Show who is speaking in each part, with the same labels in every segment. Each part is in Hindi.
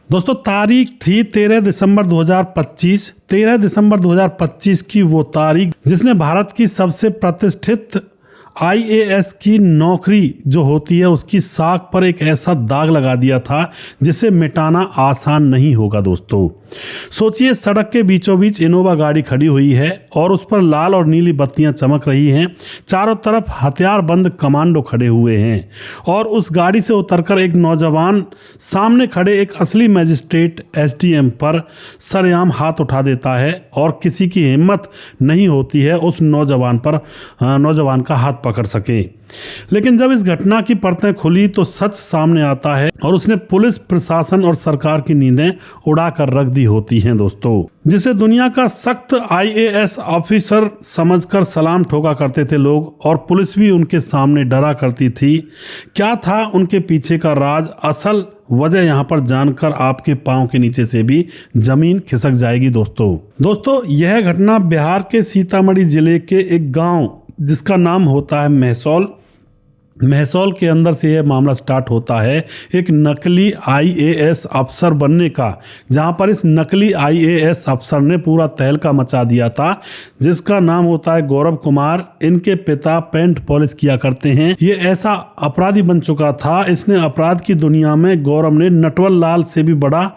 Speaker 1: दोस्तों तारीख थी 13 दिसंबर 2025। 13 दिसंबर 2025 की वो तारीख जिसने भारत की सबसे प्रतिष्ठित आईएएस की नौकरी जो होती है उसकी साख पर एक ऐसा दाग लगा दिया था जिसे मिटाना आसान नहीं होगा। दोस्तों सोचिए, सड़क के बीचों बीच इनोवा गाड़ी खड़ी हुई है और उस पर लाल और नीली बत्तियां चमक रही हैं। चारों तरफ हथियारबंद कमांडो खड़े हुए हैं और उस गाड़ी से उतरकर एक नौजवान सामने खड़े एक असली मजिस्ट्रेट एसडीएम पर सरेआम हाथ उठा देता है और किसी की हिम्मत नहीं होती है उस नौजवान का हाथ पकड़ सके। लेकिन जब इस घटना की परतें खुली तो सच सामने आता है और उसने पुलिस प्रशासन और सरकार की नींदें उड़ा कर रख दी होती हैं। दोस्तों जिसे दुनिया का सख्त आईएएस ऑफिसर समझकर सलाम ठोका करते थे लोग और पुलिस भी उनके सामने डरा करती थी। क्या था उनके पीछे का राज, असल वजह यहाँ पर जानकर आपके पांव के नीचे से भी जमीन खिसक जाएगी। दोस्तों यह घटना बिहार के सीतामढ़ी जिले के एक गांव जिसका नाम होता है महसौल के अंदर से यह मामला स्टार्ट होता है एक नकली आईएएस अफसर बनने का, जहां पर इस नकली आईएएस अफसर ने पूरा तहलका मचा दिया था, जिसका नाम होता है गौरव कुमार। इनके पिता पेंट पॉलिश किया करते हैं। ये ऐसा अपराधी बन चुका था, इसने अपराध की दुनिया में गौरव ने नटवर लाल से भी बड़ा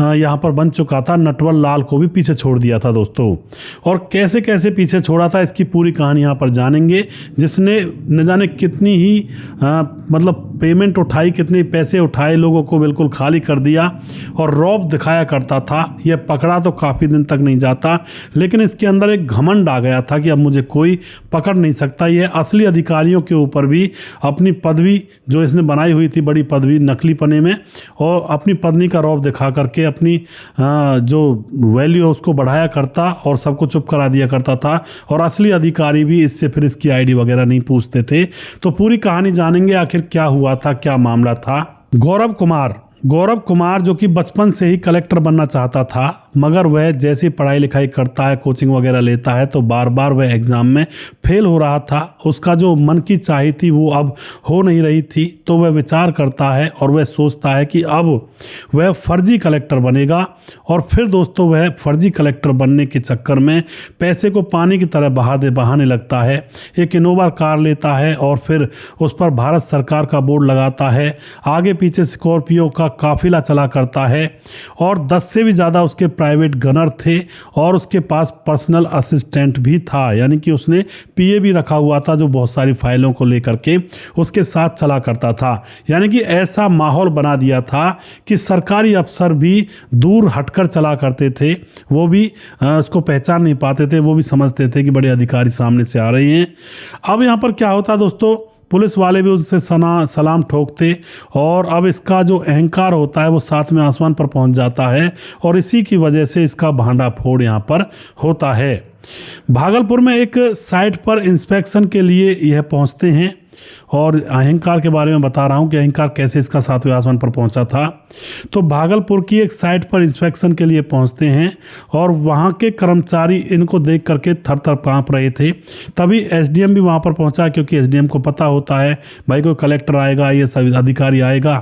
Speaker 1: यहाँ पर बन चुका था। नटवर लाल को भी पीछे छोड़ दिया था दोस्तों, और कैसे कैसे पीछे छोड़ा था इसकी पूरी कहानी यहाँ पर जानेंगे। जिसने न जाने कितनी ही मतलब पेमेंट उठाई, कितने पैसे उठाए, लोगों को बिल्कुल खाली कर दिया और रौब दिखाया करता था। यह पकड़ा तो काफ़ी दिन तक नहीं जाता, लेकिन इसके अंदर एक घमंड आ गया था कि अब मुझे कोई पकड़ नहीं सकता। यह असली अधिकारियों के ऊपर भी अपनी पदवी जो इसने बनाई हुई थी, बड़ी पदवी नकली पने में, और अपनी पत्नी का रौब दिखा करके अपनी जो वैल्यू है उसको बढ़ाया करता और सबको चुप करा दिया करता था। और असली अधिकारी भी इससे फिर इसकी आईडी वगैरह नहीं पूछते थे। तो पूरी कहानी जानेंगे आखिर क्या हुआ था, क्या मामला था। गौरव कुमार जो कि बचपन से ही कलेक्टर बनना चाहता था, मगर वह जैसी पढ़ाई लिखाई करता है, कोचिंग वगैरह लेता है, तो बार बार वह एग्ज़ाम में फेल हो रहा था। उसका जो मन की चाही थी वो अब हो नहीं रही थी। तो वह विचार करता है और वह सोचता है कि अब वह फर्जी कलेक्टर बनेगा। और फिर दोस्तों वह फर्जी कलेक्टर बनने के चक्कर में पैसे को पानी की तरह बहाने लगता है। एक इनोवा कार लेता है और फिर उस पर भारत सरकार का बोर्ड लगाता है। आगे पीछे स्कॉर्पियो का काफिला चला करता है और 10 से भी ज़्यादा उसके प्राइवेट गनर थे और उसके पास पर्सनल असिस्टेंट भी था, यानी कि उसने पीए भी रखा हुआ था जो बहुत सारी फाइलों को लेकर के उसके साथ चला करता था। यानी कि ऐसा माहौल बना दिया था कि सरकारी अफसर भी दूर हटकर चला करते थे। वो भी उसको पहचान नहीं पाते थे, वो भी समझते थे कि बड़े अधिकारी सामने से आ रहे हैं। अब यहाँ पर क्या होता दोस्तों, पुलिस वाले भी उनसे सलाम ठोकते और अब इसका जो अहंकार होता है वो सातवें आसमान पर पहुंच जाता है और इसी की वजह से इसका भांडा फोड़ यहाँ पर होता है। भागलपुर में एक साइट पर इंस्पेक्शन के लिए यह पहुंचते हैं और अहंकार के बारे में बता रहा हूं कि अहंकार कैसे इसका सातवें आसमान पर पहुंचा था। तो भागलपुर की एक साइट पर इंस्पेक्शन के लिए पहुंचते हैं और वहां के कर्मचारी इनको देख करके थर थर कांप रहे थे। तभी एसडीएम भी वहां पर पहुंचा, क्योंकि एसडीएम को पता होता है भाई कोई कलेक्टर आएगा, ये सब अधिकारी आएगा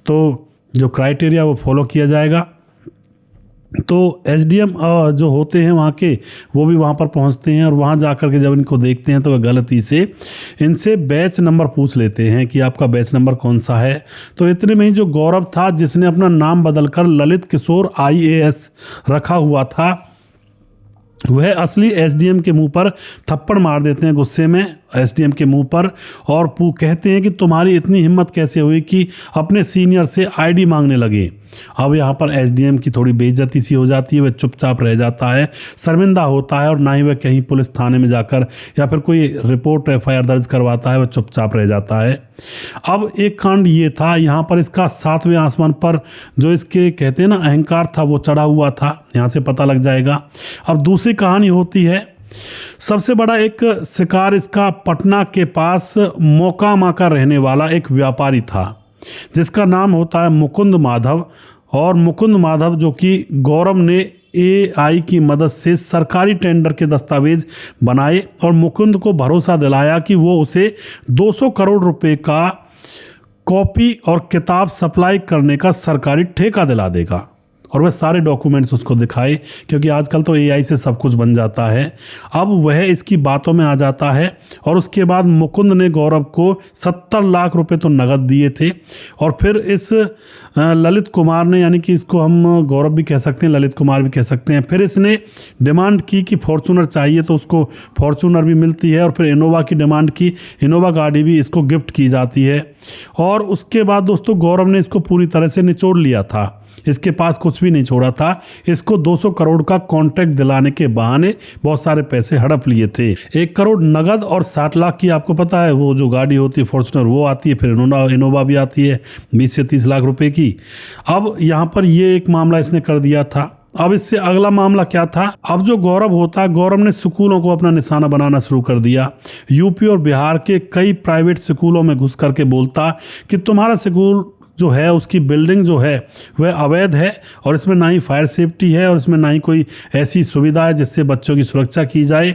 Speaker 1: तो जो क्राइटेरिया वो फॉलो किया जाएगा। तो एसडीएम जो होते हैं वहाँ के, वो भी वहाँ पर पहुँचते हैं और वहाँ जाकर के जब इनको देखते हैं तो वह गलती से इनसे बैच नंबर पूछ लेते हैं कि आपका बैच नंबर कौन सा है। तो इतने में ही जो गौरव था, जिसने अपना नाम बदलकर ललित किशोर आईएएस रखा हुआ था, वह असली एसडीएम के मुंह पर थप्पड़ मार देते हैं गुस्से में, एसडीएम के मुंह पर, और कहते हैं कि तुम्हारी इतनी हिम्मत कैसे हुई कि अपने सीनियर से आईडी मांगने लगे। अब यहाँ पर एसडीएम की थोड़ी बेइज्जती सी हो जाती है, वह चुपचाप रह जाता है, शर्मिंदा होता है और ना ही वह कहीं पुलिस थाने में जाकर या फिर कोई रिपोर्ट एफआईआर दर्ज करवाता है, वह चुपचाप रह जाता है। अब एक कांड ये था, यहाँ पर इसका सातवें आसमान पर जो इसके कहते हैं ना अहंकार था वो चढ़ा हुआ था, यहाँ से पता लग जाएगा। अब दूसरी कहानी होती है, सबसे बड़ा एक शिकार इसका पटना के पास मोकामा का रहने वाला एक व्यापारी था जिसका नाम होता है मुकुंद माधव। और मुकुंद माधव जो कि गौरव ने एआई की मदद से सरकारी टेंडर के दस्तावेज बनाए और मुकुंद को भरोसा दिलाया कि वो उसे 200 करोड़ रुपए का कॉपी और किताब सप्लाई करने का सरकारी ठेका दिला देगा। और वह सारे डॉक्यूमेंट्स उसको दिखाए, क्योंकि आजकल तो एआई से सब कुछ बन जाता है। अब वह इसकी बातों में आ जाता है और उसके बाद मुकुंद ने गौरव को 70 लाख रुपए तो नगद दिए थे। और फिर इस ललित कुमार ने, यानी कि इसको हम गौरव भी कह सकते हैं, ललित कुमार भी कह सकते हैं, फिर इसने डिमांड की कि फॉर्चूनर चाहिए, तो उसको फॉर्चूनर भी मिलती है। और फिर इनोवा की डिमांड की, इनोवा गाड़ी भी इसको गिफ्ट की जाती है। और उसके बाद दोस्तों गौरव ने इसको पूरी तरह से निचोड़ लिया था, इसके पास कुछ भी नहीं छोड़ा था। इसको 200 करोड़ का कॉन्ट्रैक्ट दिलाने के बहाने बहुत सारे पैसे हड़प लिए थे। 1 करोड़ नगद और 60 लाख की, आपको पता है वो जो गाड़ी होती है फॉर्च्यूनर वो आती है, फिर इनोवा भी आती है 20 से 30 लाख रुपए की। अब यहाँ पर ये एक मामला इसने कर दिया था। अब इससे अगला मामला क्या था, अब जो गौरव होता है, गौरव ने स्कूलों को अपना निशाना बनाना शुरू कर दिया। यूपी और बिहार के कई प्राइवेट स्कूलों में घुस करके बोलता कि तुम्हारा स्कूल जो है उसकी बिल्डिंग जो है वह अवैध है और इसमें ना ही फायर सेफ्टी है और इसमें ना ही कोई ऐसी सुविधा है जिससे बच्चों की सुरक्षा की जाए,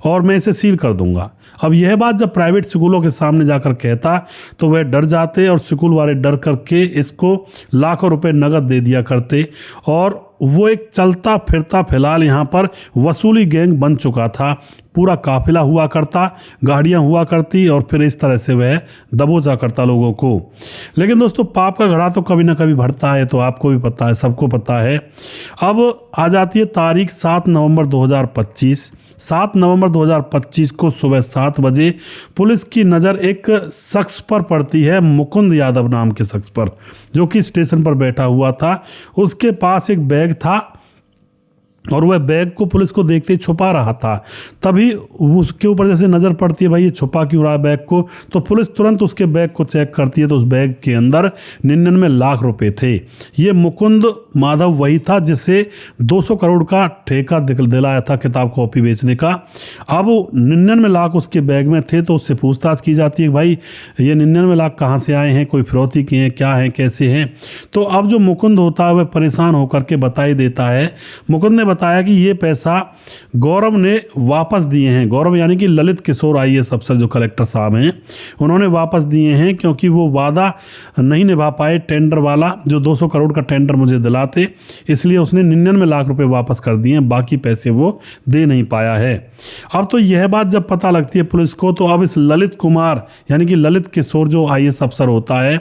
Speaker 1: और मैं इसे सील कर दूंगा। अब यह बात जब प्राइवेट स्कूलों के सामने जाकर कहता तो वह डर जाते और स्कूल वाले डर करके इसको लाखों रुपए नगद दे दिया करते। और वो एक चलता फिरता फिलहाल यहाँ पर वसूली गैंग बन चुका था। पूरा काफिला हुआ करता, गाड़ियाँ हुआ करती और फिर इस तरह से वह दबोचा करता लोगों को। लेकिन दोस्तों पाप का घड़ा तो कभी ना कभी भरता है, तो आपको भी पता है, सबको पता है। अब आ जाती है तारीख 7 नवंबर 2025। 7 नवंबर 2025 को सुबह 7 बजे पुलिस की नज़र एक शख्स पर पड़ती है, मुकुंद यादव नाम के शख्स पर, जो कि स्टेशन पर बैठा हुआ था। उसके पास एक बैग था और वह बैग को पुलिस को देखते ही छुपा रहा था। तभी उसके ऊपर जैसे नज़र पड़ती है, भाई ये छुपा क्यों रहा है बैग को, तो पुलिस तुरंत उसके बैग को चेक करती है, तो उस बैग के अंदर 99 लाख रुपए थे। ये मुकुंद माधव वही था जिसे 200 करोड़ का ठेका दिलाया था किताब कॉपी बेचने का। अब 99 लाख उसके बैग में थे, तो उससे पूछताछ की जाती है, भाई ये 99 लाख कहाँ से आए हैं, कोई फिरौती किए हैं, क्या हैं, कैसे हैं। तो अब जो मुकुंद होता है वह परेशान होकर के बता ही देता है। मुकुंद ने बताया कि ये पैसा गौरव ने वापस दिए हैं। गौरव यानी कि ललित किशोर आईएएस अफसर जो कलेक्टर साहब हैं, उन्होंने वापस दिए हैं क्योंकि वो वादा नहीं निभा पाए टेंडर वाला, जो 200 करोड़ का टेंडर मुझे दिलाते, इसलिए उसने 99 लाख रुपए वापस कर दिए हैं, बाकी पैसे वो दे नहीं पाया है। अब तो यह बात जब पता लगती है पुलिस को, तो अब इस ललित कुमार यानी कि ललित किशोर जो आईएएस अफसर होता है,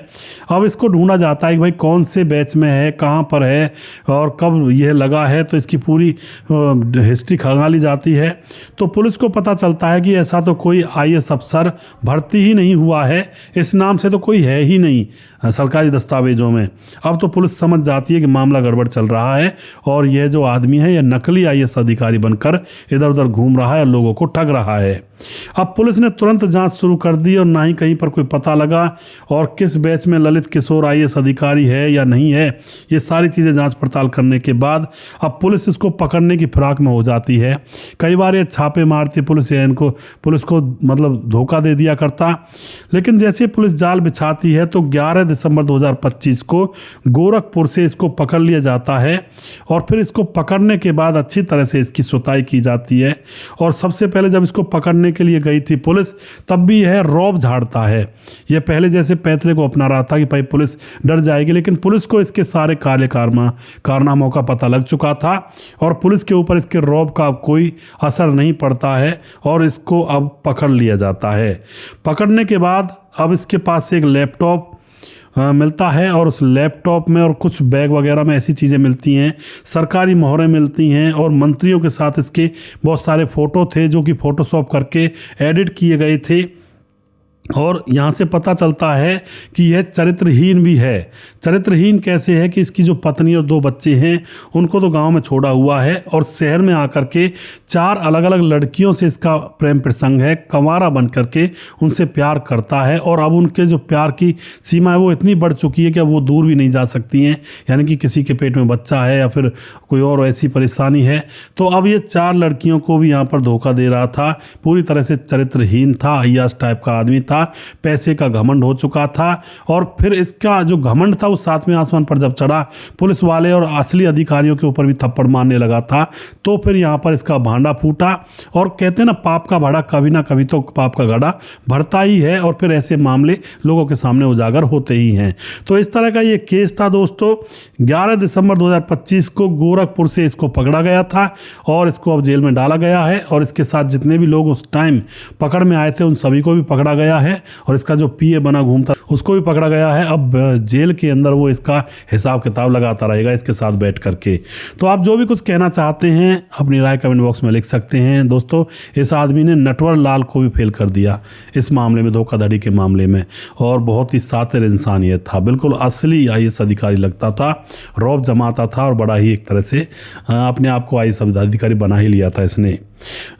Speaker 1: अब इसको ढूंढा जाता है कि भाई कौन से बैच में है, कहाँ पर है और कब यह लगा है, तो इसकी पूरी हिस्ट्री खंगाली जाती है। तो पुलिस को पता चलता है कि ऐसा तो कोई आईएएस अफसर भर्ती ही नहीं हुआ है, इस नाम से तो कोई है ही नहीं सरकारी दस्तावेजों में। अब तो पुलिस समझ जाती है कि मामला गड़बड़ चल रहा है और यह जो आदमी है यह नकली आईएएस अधिकारी बनकर इधर उधर घूम रहा है और लोगों को ठग रहा है। अब पुलिस ने तुरंत जांच शुरू कर दी और ना ही कहीं पर कोई पता लगा और किस बैच में ललित किशोर आईएएस अधिकारी है या नहीं है, ये सारी चीज़ें जांच पड़ताल करने के बाद अब पुलिस इसको पकड़ने की फिराक में हो जाती है। कई बार ये छापे मारती पुलिस या इनको पुलिस को मतलब धोखा दे दिया करता, लेकिन जैसे पुलिस जाल बिछाती है तो 11 दिसंबर 2025 को गोरखपुर से इसको पकड़ लिया जाता है। और फिर इसको पकड़ने के बाद अच्छी तरह से इसकी सुताई की जाती है। और सबसे पहले जब इसको पकड़ने के लिए गई थी पुलिस, तब भी यह रौब झाड़ता है। यह पहले जैसे पैंतरे को अपना रहा था कि भाई पुलिस डर जाएगी, लेकिन पुलिस को इसके सारे काले कारनामों का पता लग चुका था और पुलिस के ऊपर इसके रौब का कोई असर नहीं पड़ता है और इसको अब पकड़ लिया जाता है। पकड़ने के बाद अब इसके पास एक लैपटॉप मिलता है और उस लैपटॉप में और कुछ बैग वगैरह में ऐसी चीज़ें मिलती हैं, सरकारी मोहरें मिलती हैं और मंत्रियों के साथ इसके बहुत सारे फ़ोटो थे जो कि फ़ोटोशॉप करके एडिट किए गए थे। और यहाँ से पता चलता है कि यह चरित्रहीन भी है। चरित्रहीन कैसे है कि इसकी जो पत्नी और 2 बच्चे हैं उनको तो गांव में छोड़ा हुआ है और शहर में आकर के 4 अलग अलग लड़कियों से इसका प्रेम प्रसंग है, कंवारा बन करके उनसे प्यार करता है। और अब उनके जो प्यार की सीमा है वो इतनी बढ़ चुकी है कि अब वो दूर भी नहीं जा सकती हैं, यानी कि किसी के पेट में बच्चा है या फिर कोई और ऐसी परेशानी है। तो अब ये 4 लड़कियों को भी यहाँ पर धोखा दे रहा था, पूरी तरह से चरित्रहीन था, अय्याश टाइप का आदमी था। था, पैसे का घमंड हो चुका था। और फिर इसका जो घमंड था उस 7वें आसमान पर जब चढ़ा, पुलिस वाले और असली अधिकारियों के ऊपर भी थप्पड़ मारने लगा था, तो फिर यहाँ पर इसका भांडा फूटा। और कहते हैं ना, पाप का भाड़ा कभी ना कभी तो पाप का घड़ा भरता ही है, और फिर ऐसे मामले लोगों के सामने उजागर होते ही हैं। तो इस तरह का ये केस था दोस्तों। 11 दिसंबर 2025 को गोरखपुर से इसको पकड़ा गया था और इसको अब जेल में डाला गया है। और इसके साथ जितने भी लोग उस टाइम पकड़ में आए थे उन सभी को भी पकड़ा गया है, और इसका जो पीए बना घूमता उसको भी पकड़ा गया है। अब जेल के अंदर वो इसका हिसाब किताब लगाता रहेगा इसके साथ बैठ करके। तो आप जो भी कुछ कहना चाहते हैं अपनी राय कमेंट बॉक्स में लिख सकते हैं। दोस्तों, इस आदमी ने नटवर लाल को भी फेल कर दिया इस मामले में, धोखाधड़ी के मामले में, और बहुत ही शातिर इंसान ये था। बिल्कुल असली आईएएस अधिकारी लगता था, रौब जमाता था, और बड़ा ही एक तरह से अपने आप को आईएएस अधिकारी बना ही लिया था इसने।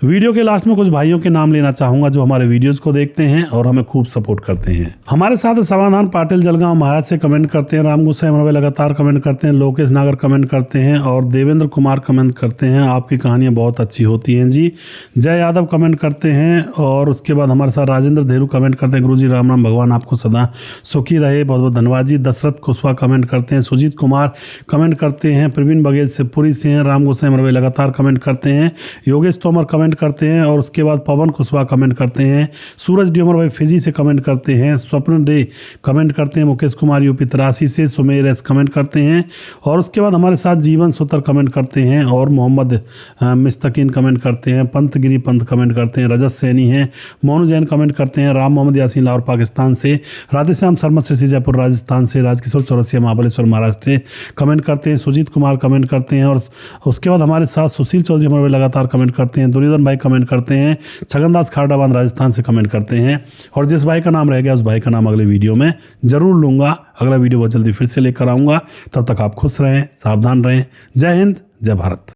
Speaker 1: वीडियो के लास्ट में कुछ भाइयों के नाम लेना चाहूंगा जो हमारे वीडियोस को देखते हैं और हमें खूब सपोर्ट करते हैं। हमारे साथ समाधान पाटिल जलगांव महाराज से कमेंट करते हैं, राम गुस्सा हमारे लगातार कमेंट करते हैं, लोकेश नागर कमेंट करते हैं, और देवेंद्र कुमार कमेंट करते हैं, आपकी कहानियां बहुत अच्छी होती हैं जी। जय यादव कमेंट करते हैं, और उसके बाद हमारे साथ राजेंद्र धेरू कमेंट करते हैं, गुरुजी राम राम, भगवान आपको सदा सुखी रहे, बहुत बहुत धन्यवाद जी। दशरथ कुशवाहा कमेंट करते हैं, सुजीत कुमार कमेंट करते हैं, प्रवीण बघेल शिवपुरी से हैं, राम गुस्सा हमारे लगातार कमेंट करते हैं, योगेश तोमर कमेंट करते हैं, और उसके बाद पवन कुशवाहा कमेंट करते हैं, सूरज ड्यूमर भाई फिजी से कमेंट करते हैं, स्वप्न डे कमेंट करते हैं, मुकेश कुमार यूपी 83 से, सुमेर एस कमेंट करते हैं, और उसके बाद हमारे साथ जीवन सुतर कमेंट करते हैं, और मोहम्मद मिस्तकीन कमेंट करते हैं, पंतगिरी पंत कमेंट करते हैं, रजत सैनी हैं, मोनू जैन कमेंट करते हैं, राम मोहम्मद यासीन लाहौर पाकिस्तान से, राधेश्याम शर्मा श्री जयपुर राजस्थान से, राजकिशोर चौरसिया महाबलेश्वर महाराष्ट्र से कमेंट करते हैं, सुजीत कुमार कमेंट करते हैं, और उसके बाद हमारे साथ सुशील चौधरी हमारे लगातार कमेंट करते हैं, दुर्योधन भाई कमेंट करते हैं, छगनदास खारडाबाद राजस्थान से कमेंट करते हैं, और जिस भाई का नाम रह गया उस भाई का नाम अगले वीडियो में जरूर लूंगा। अगला वीडियो बहुत जल्दी फिर से लेकर आऊंगा। तब तक आप खुश रहें, सावधान रहें। जय हिंद, जय भारत।